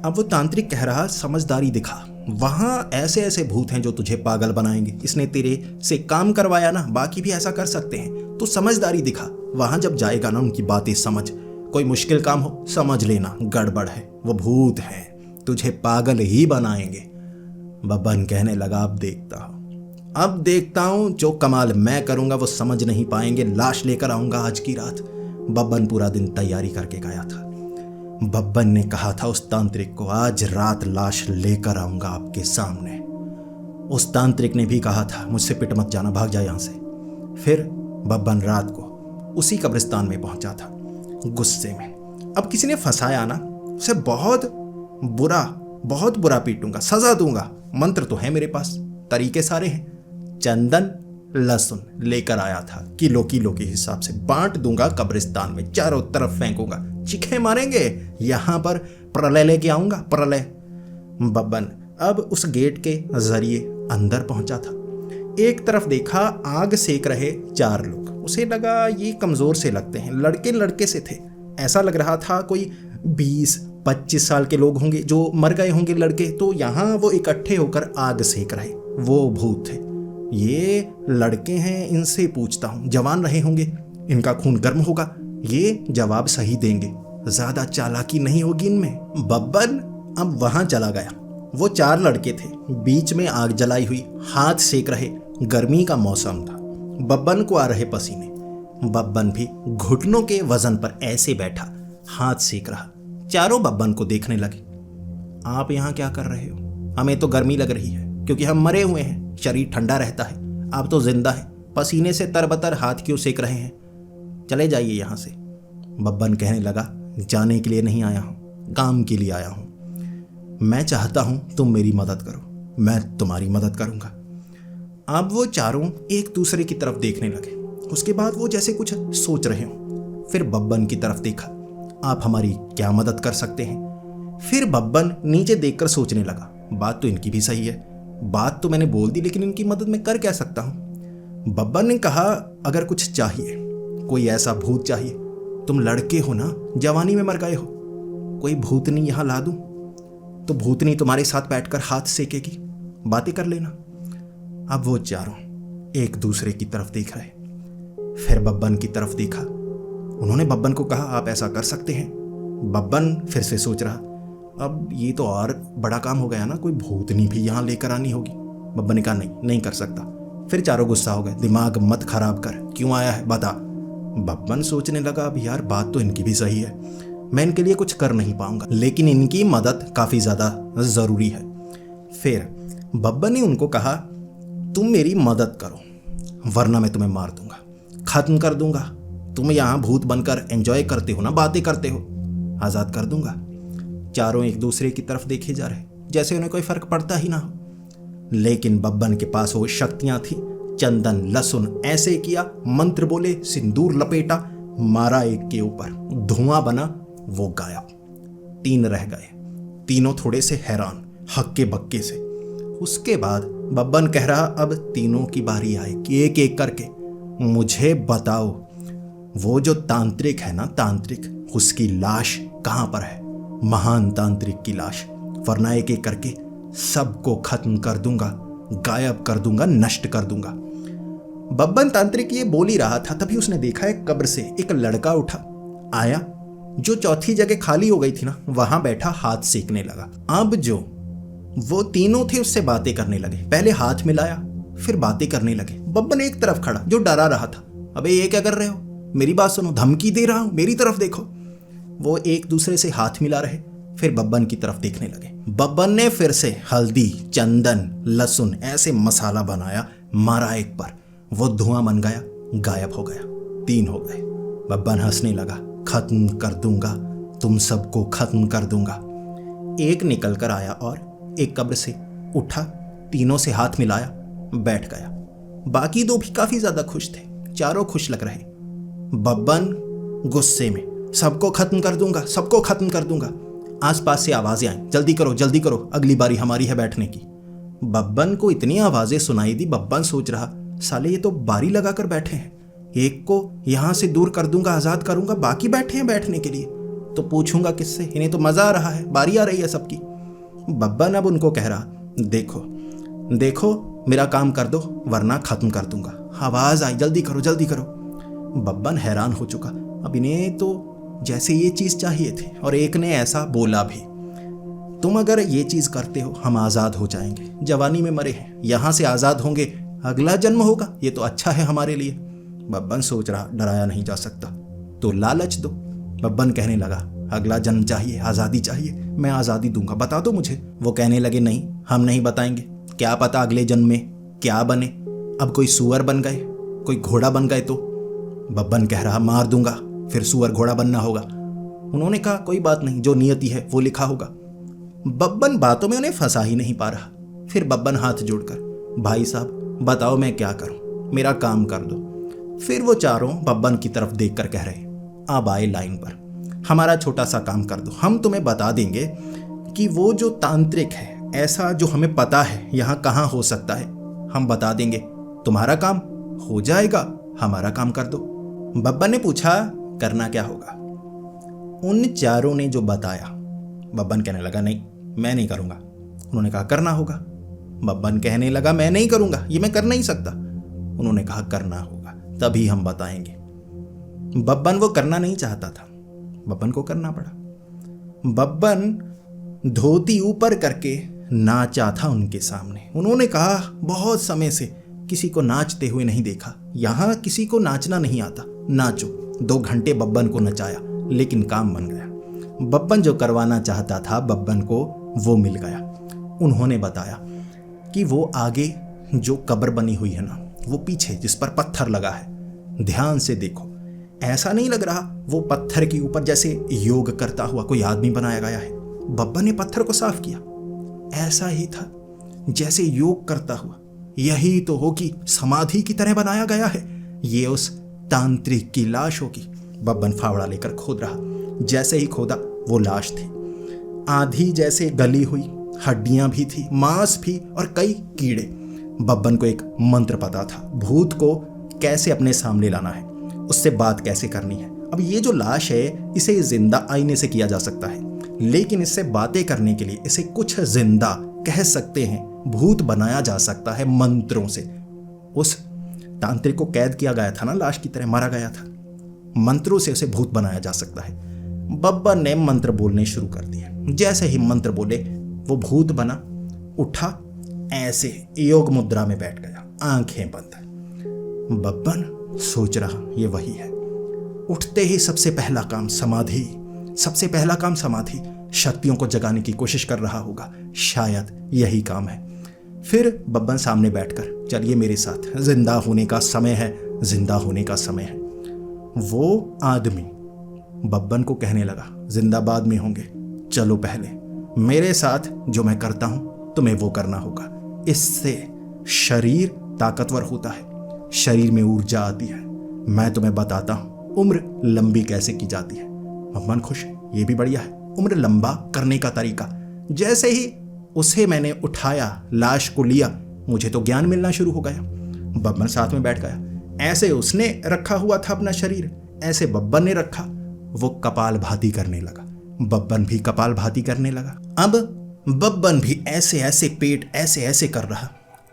अब वो तांत्रिक कह रहा, समझदारी दिखा, वहां ऐसे ऐसे भूत हैं जो तुझे पागल बनाएंगे, इसने तेरे से काम करवाया ना, बाकी भी ऐसा कर सकते हैं, तो समझदारी दिखा, वहां जब जाएगा ना उनकी बातें समझ, कोई मुश्किल काम हो समझ लेना गड़बड़ है, वो भूत हैं, तुझे पागल ही बनाएंगे। बब्बन कहने लगा, अब देखता हूं जो कमाल मैं करूंगा वो समझ नहीं पाएंगे, लाश लेकर आऊंगा आज की रात। बब्बन पूरा दिन तैयारी करके गया था। बब्बन ने कहा था उस तांत्रिक को, आज रात लाश लेकर आऊंगा आपके सामने। उस तांत्रिक ने भी कहा था, मुझसे पिट मत जाना, भाग जा यहां से। फिर बब्बन रात को उसी कब्रिस्तान में पहुंचा था गुस्से में। अब किसी ने फंसाया ना, उसे बहुत बुरा पीटूंगा, सजा दूंगा। मंत्र तो है मेरे पास, तरीके सारे हैं, चंदन लहसुन लेकर आया था, किलो किलो के हिसाब से बांट दूंगा कब्रिस्तान में, चारों तरफ फेंकूंगा, चीखे मारेंगे, यहां पर प्रलय लेके आऊंगा, प्रलय। बब्बन अब उस गेट के जरिए अंदर पहुंचा था। एक तरफ देखा, आग सेक रहे 4 लोग। उसे लगा ये कमजोर से लगते हैं, लड़के लड़के से थे। ऐसा लग रहा था कोई 20-25 साल के लोग होंगे जो मर गए होंगे लड़के, तो यहाँ वो इकट्ठे होकर आग सेक रहे। वो भूत थे। ये लड़के हैं, इनसे पूछता हूँ, जवान रहे होंगे, इनका खून गर्म होगा, ये जवाब सही देंगे, ज्यादा चालाकी नहीं होगी इनमें। बब्बन अब वहां चला गया। वो 4 लड़के थे, बीच में आग जलाई हुई, हाथ सेक रहे, गर्मी का मौसम था, बब्बन को आ रहे पसीने। बब्बन भी घुटनों के वजन पर ऐसे बैठा, हाथ सेक रहा। चारों बब्बन को देखने लगे। आप यहाँ क्या कर रहे हो? हमें तो गर्मी लग रही है, क्योंकि हम मरे हुए हैं, शरीर ठंडा रहता है। आप तो जिंदा है, पसीने से तरबतर हाथ क्यों सेक रहे हैं? चले जाइए यहाँ से। बब्बन कहने लगा, जाने के लिए नहीं आया हूँ, काम के लिए आया हूँ। मैं चाहता हूँ तुम मेरी मदद करो, मैं तुम्हारी मदद करूँगा। अब वो चारों एक दूसरे की तरफ देखने लगे। उसके बाद वो जैसे कुछ सोच रहे हों। फिर बब्बन की तरफ देखा, आप हमारी क्या मदद कर सकते हैं? फिर बब्बन नीचे देखकर सोचने लगा, बात तो इनकी भी सही है, बात तो मैंने बोल दी, लेकिन इनकी मदद मैं कर क्या सकता हूँ? बब्बन ने कहा, अगर कुछ चाहिए, कोई ऐसा भूत चाहिए, तुम लड़के हो ना, जवानी में मर गए हो, कोई भूतनी यहाँ ला दूं तो भूतनी तुम्हारे साथ बैठकर हाथ सेकेगी, बातें कर लेना। अब वो चारों एक दूसरे की तरफ देख रहे। फिर बब्बन की तरफ देखा। उन्होंने बब्बन को कहा, आप ऐसा कर सकते हैं। बब्बन फिर से सोच रहा, अब ये तो और बड़ा काम हो गया ना, कोई भूतनी भी यहाँ लेकर आनी होगी। बब्बन ने कहा, नहीं कर सकता। फिर चारों गुस्सा हो गए, दिमाग मत खराब कर, क्यों आया है बता। बब्बन सोचने लगा, अब यार बात तो इनकी भी सही है, मैं इनके लिए कुछ कर नहीं पाऊंगा, लेकिन इनकी मदद काफी ज्यादा जरूरी है। फिर बब्बन ने उनको कहा, तुम मेरी मदद करो, वरना मैं तुम्हें मार दूंगा, खत्म कर दूंगा। तुम यहाँ भूत बनकर एंजॉय करते हो ना, बातें करते हो, आजाद कर दूंगा। चारों एक दूसरे की तरफ देखे जा रहे, जैसे उन्हें कोई फर्क पड़ता ही ना हो। लेकिन बब्बन के पास वो शक्तियां थी। चंदन लहसुन ऐसे किया, मंत्र बोले, सिंदूर लपेटा, मारा एक के ऊपर, धुआं बना, वो गायब। 3 रह गए। तीनों थोड़े से हैरान, हक्के बक्के से। उसके बाद बब्बन कह रहा, अब तीनों की बारी आए कि एक एक करके मुझे बताओ, वो जो तांत्रिक है ना, तांत्रिक, उसकी लाश कहां पर है? महान तांत्रिक की लाश, वरना एक एक करके सबको खत्म कर दूंगा, गायब कर दूंगा, नष्ट कर दूंगा। बब्बन तांत्रिक ये बोल ही रहा था, तभी उसने देखा एक कब्र से एक लड़का उठा आया, जो चौथी जगह खाली हो गई थी ना, वहां बैठा हाथ सेकने लगा। अब जो वो तीनों थे उससे बातें करने लगे। पहले हाथ मिलाया, फिर बातें करने लगे। बब्बन एक तरफ खड़ा जो डरा रहा था, अबे ये क्या कर रहे हो, मेरी बात सुनो, धमकी दे रहा हूं, मेरी तरफ देखो। वो एक दूसरे से हाथ मिला रहे, फिर बब्बन की तरफ देखने लगे। बब्बन ने फिर से हल्दी, चंदन, लहसुन ऐसे मसाला बनाया, मारा एक पर, वो धुआं बन गया, गायब हो गया। 3 हो गए। बब्बन हंसने लगा, खत्म कर दूंगा, तुम सबको खत्म कर दूंगा। एक निकल कर आया और एक कब्र से उठा, तीनों से हाथ मिलाया, बैठ गया। बाकी 2 भी काफी ज्यादा खुश थे, चारों खुश लग रहे। बब्बन गुस्से में, सबको खत्म कर दूंगा, सबको खत्म कर दूंगा। आसपास से आवाजें आई, जल्दी करो, जल्दी करो, अगली बारी हमारी है बैठने की। बब्बन को इतनी आवाजें सुनाई दी, बब्बन सोच रहा, साले ये तो बारी लगाकर बैठे हैं, एक को यहां से दूर कर दूंगा, आजाद करूंगा, बाकी बैठे हैं बैठने के लिए, तो पूछूंगा किससे? इन्हें तो मजा आ रहा है, बारी आ रही है सबकी। बब्बन अब उनको कह रहा, देखो देखो, मेरा काम कर दो, वरना खत्म कर दूंगा। आवाज आई, जल्दी करो, जल्दी करो। बब्बन हैरान हो चुका, अब इन्हें तो जैसे ये चीज चाहिए थी, और एक ने ऐसा बोला भी, तुम अगर ये चीज करते हो हम आजाद हो जाएंगे, जवानी में मरे हैं, यहां से आजाद होंगे, अगला जन्म होगा, ये तो अच्छा है हमारे लिए। बब्बन सोच रहा, डराया नहीं जा सकता, तो लालच दो। बब्बन कहने लगा, अगला जन्म चाहिए, आजादी चाहिए, मैं आजादी दूंगा, बता दो मुझे। वो कहने लगे, नहीं, हम नहीं बताएंगे, क्या पता अगले जन्म में क्या बने, अब कोई सुअर बन गए, कोई घोड़ा बन गए तो। बब्बन कह रहा, मार दूंगा, फिर सुअर घोड़ा बनना होगा। उन्होंने कहा, कोई बात नहीं, जो नियति है वो लिखा होगा। बब्बन बातों में उन्हें फंसा ही नहीं पा रहा। फिर बब्बन हाथ जोड़कर, भाई साहब बताओ मैं क्या करूं, मेरा काम कर दो। फिर वो चारों बब्बन की तरफ देखकर कह रहे, अब आए लाइन पर, हमारा छोटा सा काम कर दो, हम तुम्हें बता देंगे कि वो जो तांत्रिक है, ऐसा जो हमें पता है यहाँ कहाँ हो सकता है, हम बता देंगे, तुम्हारा काम हो जाएगा, हमारा काम कर दो। बब्बन ने पूछा, करना क्या होगा? उन चारों ने जो बताया, बब्बन कहने लगा, नहीं मैं नहीं करूँगा। उन्होंने कहा, करना होगा। बब्बन कहने लगा, मैं नहीं करूँगा, ये मैं कर नहीं सकता। उन्होंने कहा, करना होगा, तभी हम बताएंगे। बब्बन वो करना नहीं चाहता था, बब्बन को करना पड़ा। बब्बन धोती ऊपर करके नाचा था उनके सामने। उन्होंने कहा, बहुत समय से किसी को नाचते हुए नहीं देखा, यहाँ किसी को नाचना नहीं आता, नाचो। 2 घंटे बब्बन को नचाया, लेकिन काम बन गया। बब्बन जो करवाना चाहता था, बब्बन को वो मिल गया। उन्होंने बताया कि वो आगे जो कब्र बनी हुई है ना, वो पीछे जिस पर पत्थर लगा है, ध्यान से देखो, ऐसा नहीं लग रहा वो पत्थर के ऊपर जैसे योग करता हुआ कोई आदमी बनाया गया है। बब्बन ने पत्थर को साफ किया, ऐसा ही था जैसे योग करता हुआ, यही तो होगी, समाधि की तरह बनाया गया है, ये उस तांत्रिक की लाश होगी। बब्बन फावड़ा लेकर खोद रहा, जैसे ही खोदा वो लाश थी, आधी जैसे गली हुई, हड्डियां भी थी, मांस भी और कई कीड़े। बब्बन को एक मंत्र पता था, भूत को कैसे अपने सामने लाना है, उससे बात कैसे करनी है। अब ये जो लाश है, इसे जिंदा आईने से किया जा सकता है, लेकिन इससे बातें करने के लिए इसे कुछ जिंदा कह सकते हैं, भूत बनाया जा सकता है मंत्रों से। उस तांत्रिक को कैद किया गया था ना, लाश की तरह मारा गया था, मंत्रों से उसे भूत बनाया जा सकता है। बब्बन ने मंत्र बोलने शुरू कर दिए, जैसे ही मंत्र बोले वो भूत बना, उठा, ऐसे योग मुद्रा में बैठ गया, आंखें बंद। बब्बन सोच रहा, ये वही है। उठते ही सबसे पहला काम समाधि, सबसे पहला काम समाधि, शक्तियों को जगाने की कोशिश कर रहा होगा, शायद यही काम है। फिर बब्बन सामने बैठकर, चलिए मेरे साथ, जिंदा होने का समय है, जिंदा होने का समय है। वो आदमी बब्बन को कहने लगा, जिंदा बाद में होंगे, चलो पहले मेरे साथ जो मैं करता हूं तुम्हें वो करना होगा, इससे शरीर ताकतवर होता है, शरीर में ऊर्जा आती है, मैं तुम्हें बताता हूं उम्र लंबी कैसे की जाती है। बब्बन खुश, ये भी बढ़िया है, उम्र लंबा करने का तरीका। जैसे ही उसे मैंने उठाया, लाश को लिया, मुझे तो ज्ञान मिलना शुरू हो गया। बब्बन साथ में बैठ गया, ऐसे उसने रखा हुआ था अपना शरीर, ऐसे बब्बन ने रखा, वो कपालभाति करने लगा, बब्बन भी कपालभाति करने लगा। अब बब्बन भी ऐसे ऐसे पेट ऐसे ऐसे कर रहा।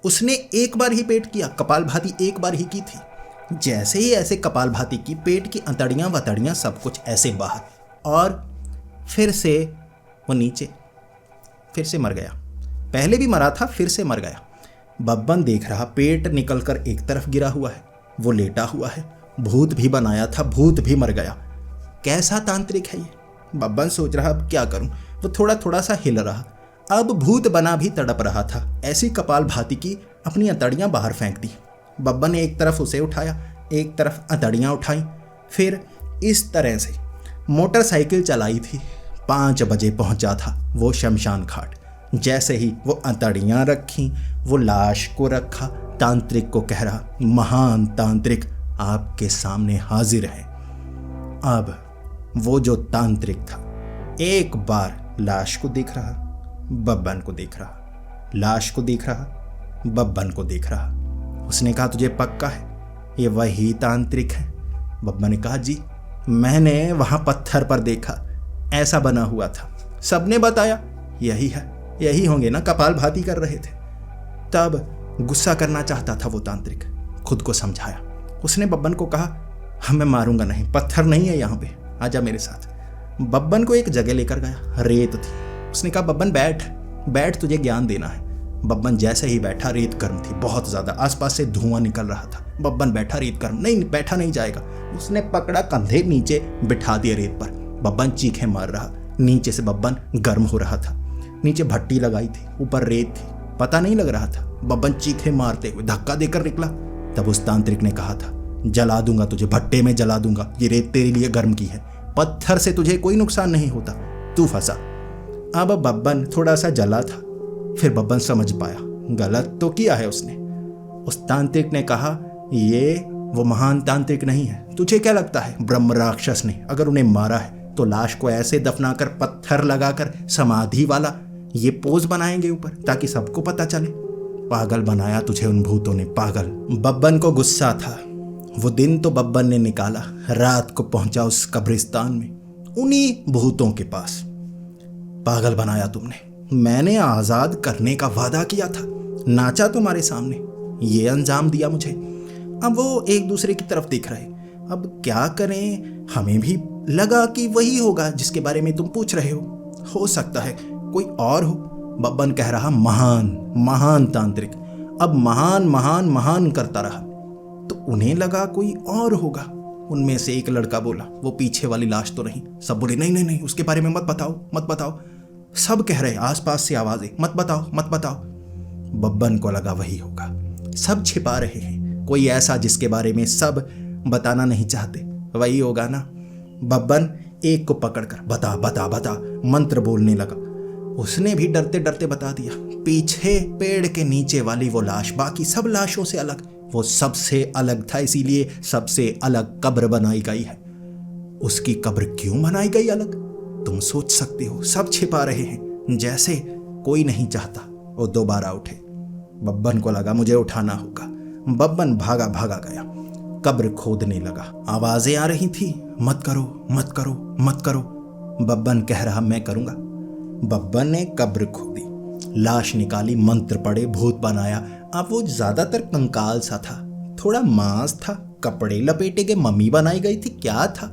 उसने एक बार ही पेट किया, कपालभाति एक बार ही की थी। जैसे ही ऐसे कपालभाति की, पेट की अंतड़ियां वतड़ियां सब कुछ ऐसे बाहर, और फिर से वो नीचे, फिर से मर गया। पहले भी मरा था, फिर से मर गया। बब्बन देख रहा, पेट निकलकर एक तरफ गिरा हुआ है, वो लेटा हुआ है, भूत भी बनाया था, भूत भी मर गया। कैसा तांत्रिक है ये? बब्बन सोच रहा, अब क्या करूं। वो थोड़ा थोड़ा सा हिल रहा, अब भूत बना भी तड़प रहा था। ऐसी कपालभाति की, अपनी अंतड़ियां बाहर फेंक दी। बब्बन ने एक तरफ उसे उठाया, एक तरफ अंतड़ियां उठाई, फिर इस तरह से मोटरसाइकिल चलाई थी। 5 बजे पहुंचा था वो शमशान घाट। जैसे ही वो अंतड़ियां रखी, वो लाश को रखा, तांत्रिक को कह रहा, महान तांत्रिक आपके सामने हाजिर है। अब वो जो तांत्रिक था, एक बार लाश को देख रहा, बब्बन को देख रहा, लाश को देख रहा, बब्बन को देख रहा। उसने कहा, तुझे पक्का है ये वही तांत्रिक है? बब्बन ने कहा, जी मैंने वहां पत्थर पर देखा, ऐसा बना हुआ था, सबने बताया यही है, यही होंगे ना, कपालभाति कर रहे थे। तब गुस्सा करना चाहता था वो तांत्रिक, खुद को समझाया। उसने बब्बन को कहा, मैं मारूंगा नहीं, पत्थर नहीं है यहाँ पे, आजा मेरे साथ। बब्बन को एक जगह लेकर गया, रेत थी। उसने कहा, बब्बन बैठ बैठ, तुझे ज्ञान देना है। बब्बन जैसे ही बैठा, रेत गर्म थी बहुत ज़्यादा, आसपास से धुआं निकल रहा था। बब्बन बैठा, रेत गर्म, नहीं बैठा नहीं जाएगा। उसने पकड़ा, कंधे नीचे बिठा दिया रेत पर। बब्बन चीखें मार रहा, नीचे से बब्बन गर्म हो रहा था। नीचे भट्टी लगाई थी, ऊपर रेत थी, पता नहीं लग रहा था। बब्बन चीखें मारते हुए धक्का देकर निकला। तब उस तांत्रिक ने कहा था, जला दूंगा तुझे, भट्टे में जला दूंगा, ये रेत तेरे लिए गर्म की है, पत्थर से तुझे कोई नुकसान नहीं होता, तू फंसा। अब बब्बन थोड़ा सा जला था, फिर बब्बन समझ पाया गलत तो किया है उसने। उस तांत्रिक ने कहा, ये वो महान तांत्रिक नहीं है। तुझे क्या लगता है ब्रह्म राक्षस ने अगर उन्हें मारा है तो लाश को ऐसे दफनाकर पत्थर लगाकर समाधि वाला ये पोज बनाएंगे ऊपर ताकि सबको पता चले? पागल बनाया तुझे उन भूतों ने, पागल। बब्बन को गुस्सा था। वो दिन तो बब्बन ने निकाला, रात को पहुंचा उस कब्रिस्तान में उन्हीं भूतों के पास। पागल बनाया तुमने। मैंने आजाद करने का वादा किया था, नाचा तुम्हारे सामने, ये अंजाम दिया मुझे। अब वो एक दूसरे की तरफ देख रहे। अब क्या करें? हमें भी लगा कि वही होगा जिसके बारे में तुम पूछ रहे हो सकता है कोई और हो। बब्बन कह रहा महान महान तांत्रिक। अब महान महान महान करता रहा तो उन्हें लगा कोई और होगा। उनमें से एक लड़का बोला, वो पीछे वाली लाश तो नहीं। सब बोले नहीं नहीं नहीं, उसके बारे में मत बताओ मत बताओ। सब कह रहे आसपास से आवाजें, मत बताओ मत बताओ। बब्बन को लगा वही होगा। सब छिपा रहे हैं, कोई ऐसा जिसके बारे में सब बताना नहीं चाहते, वही होगा ना। बब्बन एक को पकड़कर बता बता बता मंत्र बोलने लगा। उसने भी डरते डरते बता दिया। पीछे पेड़ के नीचे वाली वो लाश बाकी सब लाशों से अलग, वो सबसे अलग था, इसीलिए सबसे अलग कब्र बनाई गई है। उसकी कब्र क्यों बनाई गई अलग, तुम सोच सकते हो। सब छिपा रहे हैं, जैसे कोई नहीं चाहता वो दोबारा उठे। बब्बन को लगा मुझे उठाना होगा। बब्बन भागा भागा गया, कब्र खोदने लगा। आवाजें आ रही थी, मत करो मत करो मत करो। बब्बन कह रहा मैं करूंगा। बब्बन ने कब्र खोदी, लाश निकाली, मंत्र पढ़े, भूत बनाया। अब वो ज्यादातर कंकाल सा था, थोड़ा मांस था, कपड़े लपेटे के मम्मी बनाई गई थी। क्या था?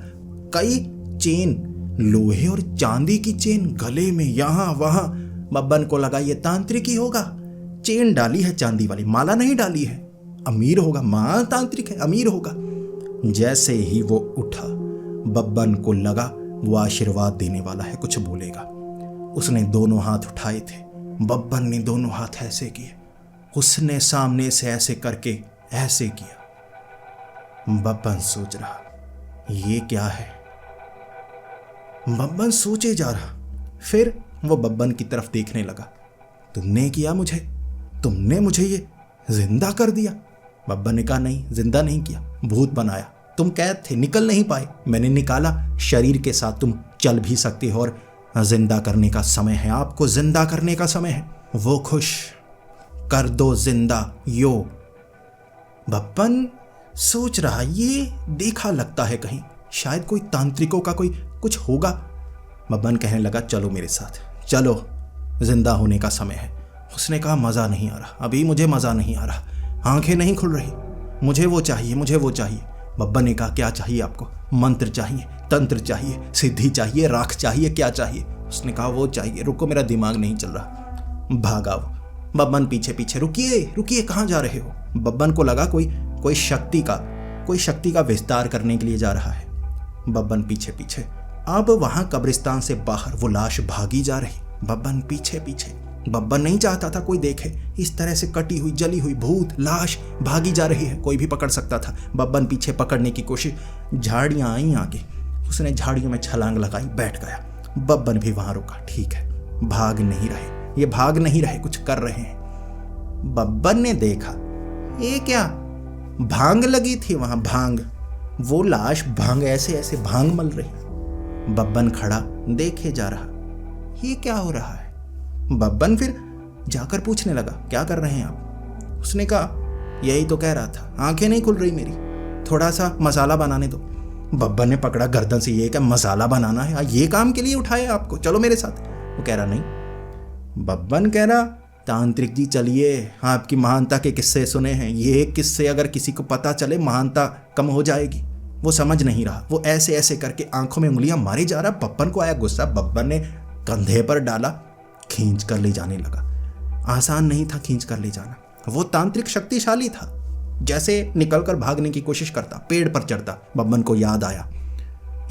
कई चेन, लोहे और चांदी की चेन गले में, यहां वहां। बब्बन को लगा ये तांत्रिक ही होगा। चेन डाली है चांदी वाली, माला नहीं डाली है, अमीर होगा, मां तांत्रिक है, अमीर होगा। जैसे ही वो उठा बब्बन को लगा वो आशीर्वाद देने वाला है, कुछ बोलेगा। उसने दोनों हाथ उठाए थे। बब्बन ने दोनों हाथ ऐसे किए, उसने सामने से ऐसे करके ऐसे किया। बब्बन सोच रहा ये क्या है। बब्बन सोचे जा रहा। फिर वो बब्बन की तरफ देखने लगा। तुमने किया मुझे, तुमने मुझे ये जिंदा कर दिया। बब्बन ने कहा नहीं, जिंदा नहीं किया, भूत बनाया। तुम कैद थे, निकल नहीं पाए, मैंने निकाला। शरीर के साथ तुम चल भी सकते हो और जिंदा करने का समय है, आपको जिंदा करने का समय है। वो खुश कर दो जिंदा यो। बब्बन सोच रहा ये देखा लगता है कहीं, शायद कोई तांत्रिकों का कोई कुछ होगा। बब्बन कहने लगा चलो मेरे साथ, चलो जिंदा होने का समय है। उसने कहा मज़ा नहीं आ रहा, अभी मुझे मज़ा नहीं आ रहा, आंखें नहीं खुल रही, मुझे वो चाहिए, मुझे वो चाहिए। बब्बन ने कहा क्या चाहिए आपको? मंत्र चाहिए, तंत्र चाहिए, सिद्धि चाहिए, राख चाहिए, क्या चाहिए? उसने कहा वो चाहिए। रुको मेरा दिमाग नहीं चल रहा। भागा वो। बब्बन पीछे पीछे, रुकिए रुकिए, कहाँ जा रहे हो? बब्बन को लगा कोई शक्ति का विस्तार करने के लिए जा रहा है। बब्बन पीछे पीछे। अब वहां कब्रिस्तान से बाहर वो लाश भागी जा रही, बब्बन पीछे पीछे। बब्बन नहीं चाहता था कोई देखे, इस तरह से कटी हुई जली हुई भूत लाश भागी जा रही है, कोई भी पकड़ सकता था। बब्बन पीछे पकड़ने की कोशिश, झाड़ियां आई आगे, उसने झाड़ियों में छलांग लगाई, बैठ गया। बब्बन भी वहां रुका, ठीक है, भाग नहीं रहे, ये भाग नहीं रहे, कुछ कर रहे हैं। बब्बन ने देखा ये क्या, भांग लगी थी वहां, भांग। वो लाश भांग ऐसे ऐसे भांग मल रही। बब्बन खड़ा देखे जा रहा, ये क्या हो रहा है? बब्बन फिर जाकर पूछने लगा क्या कर रहे हैं आप? उसने कहा यही तो कह रहा था, आंखें नहीं खुल रही मेरी, थोड़ा सा मसाला बनाने दो। बब्बन ने पकड़ा गर्दन से, ये क्या मसाला बनाना है? ये काम के लिए उठाया आपको, चलो मेरे साथ। वो कह रहा नहीं। बब्बन कह रहा तांत्रिक जी चलिए, आपकी महानता के किस्से सुने हैं, ये किस्से अगर किसी को पता चले महानता कम हो जाएगी। वो समझ नहीं रहा, वो ऐसे ऐसे करके आंखों में उंगलियां मारे जा रहा। बब्बन को आया गुस्सा, बब्बन ने कंधे पर डाला, खींच कर ले जाने लगा। आसान नहीं था खींच कर ले जाना, वो तांत्रिक शक्तिशाली था। जैसे निकलकर भागने की कोशिश करता, पेड़ पर चढ़ता। बब्बन को याद आया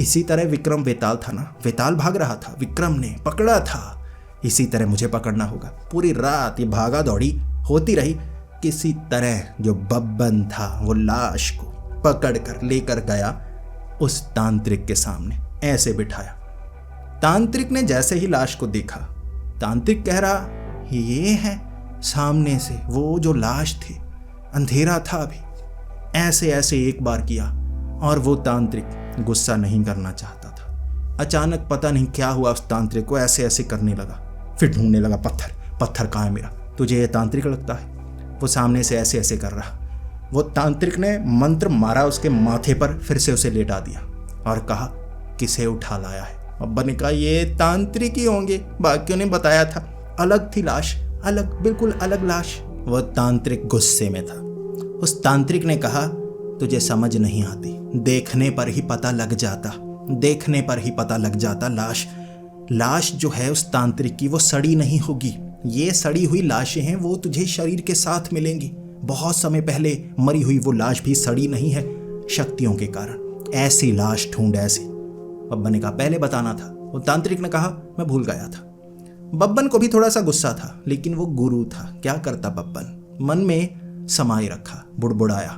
इसी तरह विक्रम वेताल था ना, वेताल भाग रहा था, विक्रम ने पकड़ा था, इसी तरह मुझे पकड़ना होगा। पूरी रात ये भागा दौड़ी होती रही। किसी तरह जो बब्बन था वो लाश को पकड़ कर लेकर गया उस तांत्रिक के सामने, ऐसे बिठाया। तांत्रिक ने जैसे ही लाश को देखा, तांत्रिक कह रहा ये है सामने से वो जो लाश थी, अंधेरा था अभी, ऐसे ऐसे एक बार किया और वो तांत्रिक गुस्सा नहीं करना चाहता था। अचानक पता नहीं क्या हुआ, उस तांत्रिक को ऐसे ऐसे करने लगा। फिर ढूंढने लगा, पत्थर कहाँ है मेरा, तुझे ये तांत्रिक लगता है? वो सामने से ऐसे ऐसे कर रहा। वो तांत्रिक ने मंत्र मारा उसके माथे पर, फिर से उसे लेटा दिया और कहा, किसे उठा लाया है? अब्बा ने कहा, ये तांत्रिक ही होंगे, बाकियों ने बताया था। अलग थी लाश, अलग, बिल्कुल अलग लाश। वह तांत्रिक गुस्से में था। उस तांत्रिक ने कहा, तुझे समझ नहीं आती, देखने पर ही पता लग जाता, देखने पर ही पता लग जाता। लाश जो है उस तांत्रिक की, वो सड़ी नहीं होगी। ये सड़ी हुई लाशें हैं, वो तुझे शरीर के साथ मिलेंगी। बहुत समय पहले मरी हुई वो लाश भी सड़ी नहीं है शक्तियों के कारण। ऐसी लाश ढूंढ, ऐसी। बब्बन ने कहा, पहले बताना था। वो तांत्रिक ने कहा, मैं भूल गया था। बब्बन को भी थोड़ा सा गुस्सा था, लेकिन वो गुरु था, क्या करता बब्बन। मन में समाये रखा, बुड़बुड़ाया।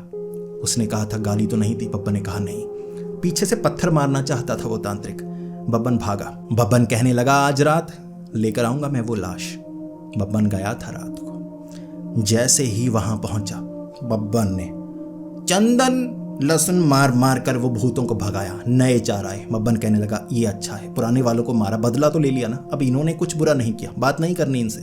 उसने कहा था, गाली तो नहीं दी? बब्बन ने कहा, नहीं। पीछे से पत्थर मारना चाहता था वो तांत्रिक। बब्बन भागा। बब्बन कहने लगा, आज रात लेकर आऊंगा मैं वो लाश। बब्बन गया था रात को। जैसे ही वहां पहुंचा, बब्बन ने चंदन लहसुन मार मार कर वो भूतों को भगाया। नए चार आए। बब्बन कहने लगा, ये अच्छा है, पुराने वालों को मारा, बदला तो ले लिया ना, अब इन्होंने कुछ बुरा नहीं किया, बात नहीं करनी इनसे।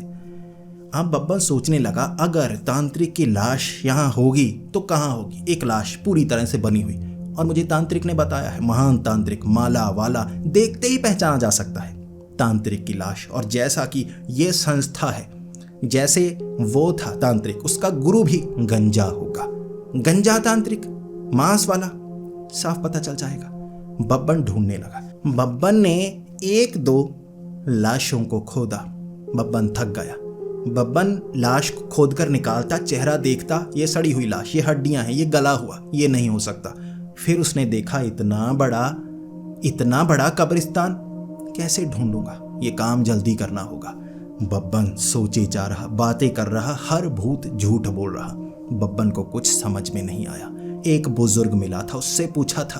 अब बब्बन सोचने लगा, अगर तांत्रिक की लाश यहाँ होगी तो कहाँ होगी? एक लाश पूरी तरह से बनी हुई, और मुझे तांत्रिक ने बताया है, महान तांत्रिक, माला वाला, देखते ही पहचाना जा सकता है तांत्रिक की लाश। और जैसा कि ये संस्था है, जैसे वो था तांत्रिक, उसका गुरु भी गंजा होगा, गंजा तांत्रिक, मांस वाला, साफ पता चल जाएगा। बब्बन ढूंढने लगा। बब्बन ने एक दो लाशों को खोदा। बब्बन थक गया। बब्बन लाश को खोदकर निकालता, चेहरा देखता, ये सड़ी हुई लाश, ये हड्डियां हैं, ये गला हुआ, ये नहीं हो सकता। फिर उसने देखा, इतना बड़ा कब्रिस्तान, कैसे ढूंढूंगा? ये काम जल्दी करना होगा। बब्बन सोचे जा रहा, बातें कर रहा, हर भूत झूठ बोल रहा। बब्बन को कुछ समझ में नहीं आया। एक बुजुर्ग मिला था, उससे पूछा था,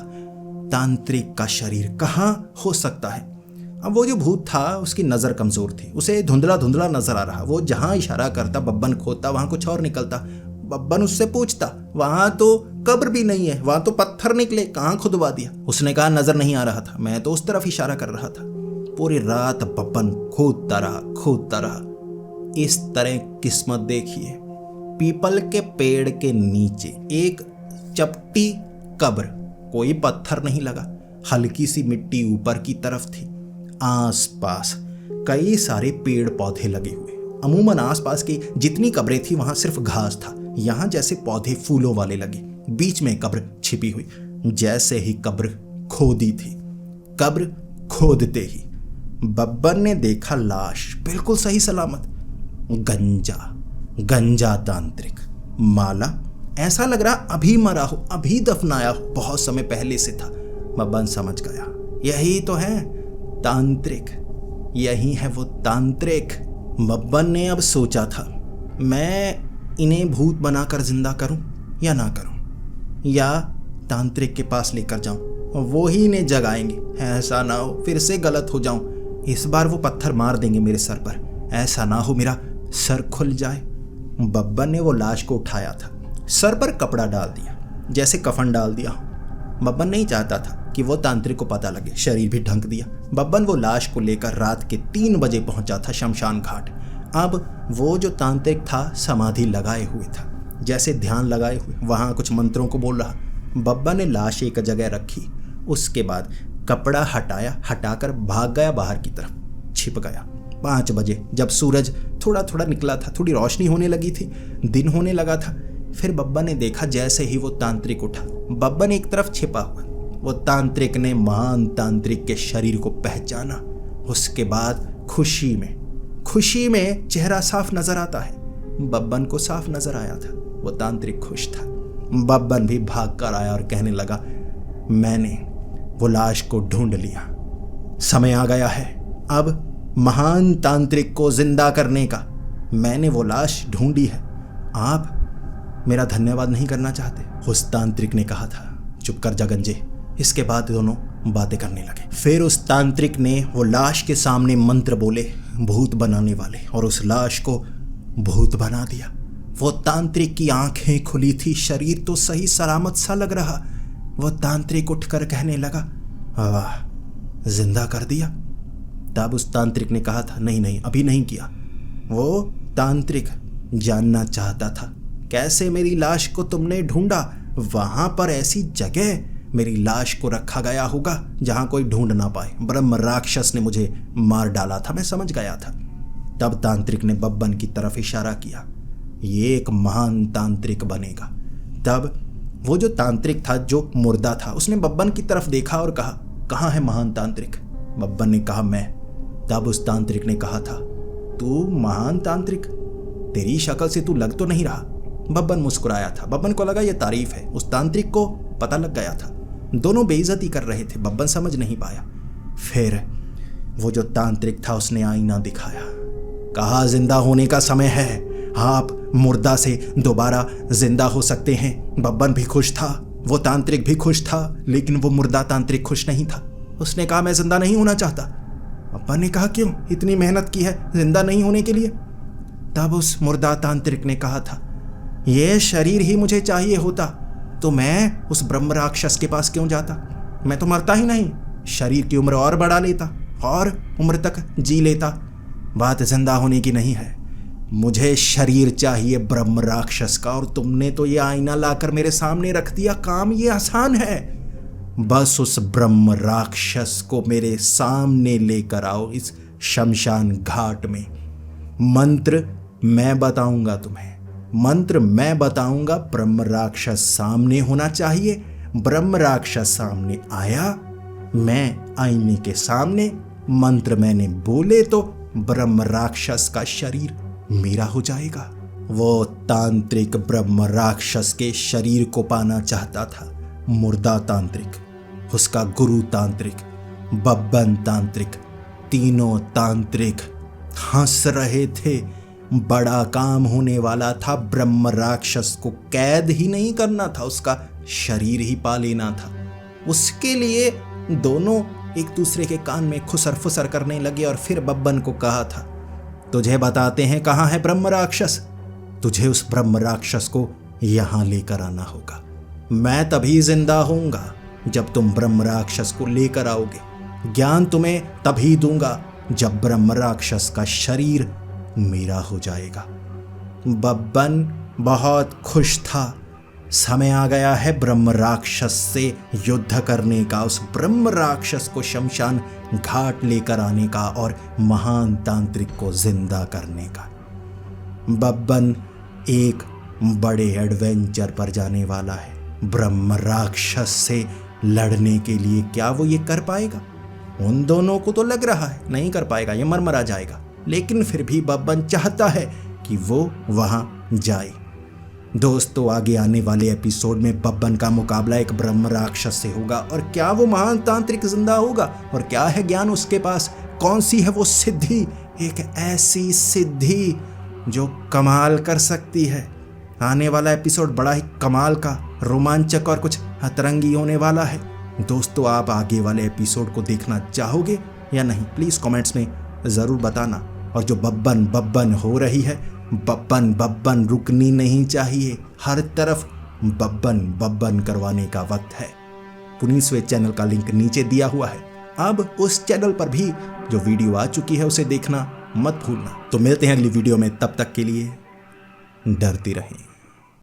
तांत्रिक का शरीर कहाँ हो सकता है? अब वो जो भूत था उसकी नज़र कमज़ोर थी, उसे धुंधला धुंधला नजर आ रहा। वो जहाँ इशारा करता बब्बन खोदता, वहाँ कुछ और निकलता। बब्बन उससे पूछता, वहाँ तो कब्र भी नहीं है, वहाँ तो पत्थर निकले, कहाँ खुदवा दिया? उसने कहा, नज़र नहीं आ रहा था, मैं तो उस तरफ इशारा कर रहा था। पूरी रात बब्बन खोदता रहा। इस तरह किस्मत देखिए। पीपल के पेड़ के नीचे एक चपटी कब्र, कोई पत्थर नहीं लगा, हल्की सी मिट्टी ऊपर की तरफ थी। आसपास कई सारे पेड़ पौधे लगे हुए। अमूमन आसपास की जितनी कब्रें थी वहां सिर्फ घास था, यहाँ जैसे पौधे फूलों वाले लगे। बीच में कब्र छिपी हुई। जैसे ही कब्र खोदी थी, कब्र खोदते ही बब्बन ने देखा लाश बिल्कुल सही सलामत। गंजा तांत्रिक, माला, ऐसा लग रहा अभी मरा हो, अभी दफनाया हो, बहुत समय पहले से था। बब्बन समझ गया, यही तो है तांत्रिक, यही है वो तांत्रिक। बब्बन ने अब सोचा था, मैं इन्हें भूत बनाकर जिंदा करूं या ना करूं, या तांत्रिक के पास लेकर जाऊं, वो ही इन्हें जगाएंगे। ऐसा ना हो फिर से गलत हो जाऊं, इस बार वो पत्थर मार देंगे मेरे सर पर, ऐसा ना हो मेरा सर खुल जाए। बब्बन ने वो लाश को उठाया था, सर पर कपड़ा डाल दिया, जैसे कफन डाल दिया। बब्बन नहीं चाहता था कि वो तांत्रिक को पता लगे, शरीर भी ढक दिया। बब्बन वो लाश को लेकर रात के 3 बजे पहुंचा था शमशान घाट। अब वो जो तांत्रिक था समाधि लगाए हुए था, जैसे ध्यान लगाए हुए, वहां कुछ मंत्रों को बोल रहा। बब्बन ने लाश एक जगह रखी, उसके बाद कपड़ा हटाकर भाग गया बाहर की तरफ, छिप गया। 5 बजे जब सूरज थोड़ा थोड़ा निकला था, थोड़ी रोशनी होने लगी थी, दिन होने लगा था, फिर बब्बन ने देखा जैसे ही वो तांत्रिक उठा, बब्बन एक तरफ छिपा हुआ। वो तांत्रिक ने महान तांत्रिक के शरीर को पहचाना। उसके बाद खुशी में चेहरा साफ नजर आता है। बब्बन को साफ नजर आया था, वो तांत्रिक खुश था। बब्बन भी भाग कर आया और कहने लगा, मैंने वो लाश को ढूंढ लिया, समय आ गया है अब महान तांत्रिक को जिंदा करने का। मैंने वो लाश ढूंढी है, आप मेरा धन्यवाद नहीं करना चाहते? उस तांत्रिक ने कहा था। चुप कर जा गंजे। इसके बाद दोनों बातें करने लगे। फिर उस तांत्रिक ने वो लाश के सामने मंत्र बोले भूत बनाने वाले, और उस लाश को भूत बना दिया। वो तांत्रिक की आंखें खुली थी, शरीर तो सही सलामत सा लग रहा। वो तांत्रिक उठकर कहने लगा, वाह, जिंदा कर दिया। तब उस तांत्रिक ने कहा था, नहीं नहीं, अभी नहीं किया। वो तांत्रिक जानना चाहता था, कैसे मेरी लाश को तुमने ढूंढा? वहां पर ऐसी जगह मेरी लाश को रखा गया होगा जहां कोई ढूंढ ना पाए। ब्रह्म राक्षस ने मुझे मार डाला था, मैं समझ गया था। तब तांत्रिक ने बब्बन की तरफ इशारा किया, ये एक महान तांत्रिक बनेगा। तब वो जो तांत्रिक था, जो मुर्दा था, उसने बब्बन की तरफ देखा और कहा, कहाँ है महान तांत्रिक? बब्बन ने कहा, मैं। तब उस तांत्रिक ने कहा था, तू महान तांत्रिक? तेरी शक्ल से तू लग तो नहीं रहा। बब्बन मुस्कुराया था। बब्बन को लगा यह तारीफ है। उस तांत्रिक को पता लग गया था। दोनों बेइज्जती कर रहे थे। बब्बन समझ नहीं पाया। फिर वो जो तांत्रिक था उसने आईना दिखाया, कहा, जिंदा होने का समय है, आप मुर्दा से दोबारा जिंदा हो सकते हैं। बब्बन भी खुश था, वो तांत्रिक भी खुश था, लेकिन वो मुर्दा तांत्रिक खुश नहीं था। उसने कहा, मैं जिंदा नहीं होना चाहता। बब्बन ने कहा, क्यों? इतनी मेहनत की है जिंदा नहीं होने के लिए। तब उस मुर्दा तांत्रिक ने कहा था, ये शरीर ही मुझे चाहिए होता तो मैं उस ब्रह्म राक्षस के पास क्यों जाता? मैं तो मरता ही नहीं, शरीर की उम्र और बढ़ा लेता और उम्र तक जी लेता। बात जिंदा होने की नहीं है, मुझे शरीर चाहिए ब्रह्म राक्षस का, और तुमने तो ये आईना लाकर मेरे सामने रख दिया। काम ये आसान है, बस उस ब्रह्म राक्षस को मेरे सामने लेकर आओ इस शमशान घाट में। मंत्र मैं बताऊंगा तुम्हें, मंत्र मैं बताऊंगा। ब्रह्म राक्षस सामने होना चाहिए। ब्रह्म राक्षस सामने आया, मैं आईने के सामने, मंत्र मैंने बोले तो ब्रह्म राक्षस का शरीर मेरा हो जाएगा। वो तांत्रिक ब्रह्म राक्षस के शरीर को पाना चाहता था। मुर्दा तांत्रिक, उसका गुरु तांत्रिक, बब्बन तांत्रिक, तीनों तांत्रिक हंस रहे थे। बड़ा काम होने वाला था। ब्रह्म राक्षस को कैद ही नहीं करना था, उसका शरीर ही पा लेना था। उसके लिए दोनों एक दूसरे के कान में खुसर फुसर करने लगे और फिर बब्बन को कहा था, तुझे बताते हैं कहाँ है ब्रह्म राक्षस। तुझे उस ब्रह्म राक्षस को यहां लेकर आना होगा। मैं तभी जिंदा होऊंगा जब तुम ब्रह्म राक्षस को लेकर आओगे। ज्ञान तुम्हें तभी दूंगा जब ब्रह्म राक्षस का शरीर मेरा हो जाएगा। बब्बन बहुत खुश था। समय आ गया है ब्रह्म राक्षस से युद्ध करने का, उस ब्रह्म राक्षस को शमशान घाट लेकर आने का और महान तांत्रिक को जिंदा करने का। बब्बन एक बड़े एडवेंचर पर जाने वाला है। ब्रह्म राक्षस से लड़ने के लिए क्या वो ये कर पाएगा? उन दोनों को तो लग रहा है नहीं कर पाएगा, ये मर जाएगा, लेकिन फिर भी बब्बन चाहता है कि वो वहां जाए। दोस्तों, आगे आने वाले एपिसोड में बब्बन का मुकाबला एक ब्रह्म राक्षस से होगा, और क्या वो महान तांत्रिक जिंदा होगा, और क्या है ज्ञान उसके पास, कौन सी है वो सिद्धि, एक ऐसी सिद्धि जो कमाल कर सकती है। आने वाला एपिसोड बड़ा ही कमाल का, रोमांचक और कुछ अतरंगी होने वाला है। दोस्तों, आप आगे वाले एपिसोड को देखना चाहोगे या नहीं, प्लीज कमेंट्स में जरूर बताना। और जो बब्बन बब्बन हो रही है, बब्बन बब्बन रुकनी नहीं चाहिए। हर तरफ बब्बन बब्बन करवाने का वक्त है। पुनीत स्वेत चैनल का लिंक नीचे दिया हुआ है। अब उस चैनल पर भी जो वीडियो आ चुकी है उसे देखना मत भूलना। तो मिलते हैं अगली वीडियो में, तब तक के लिए डरते रहें।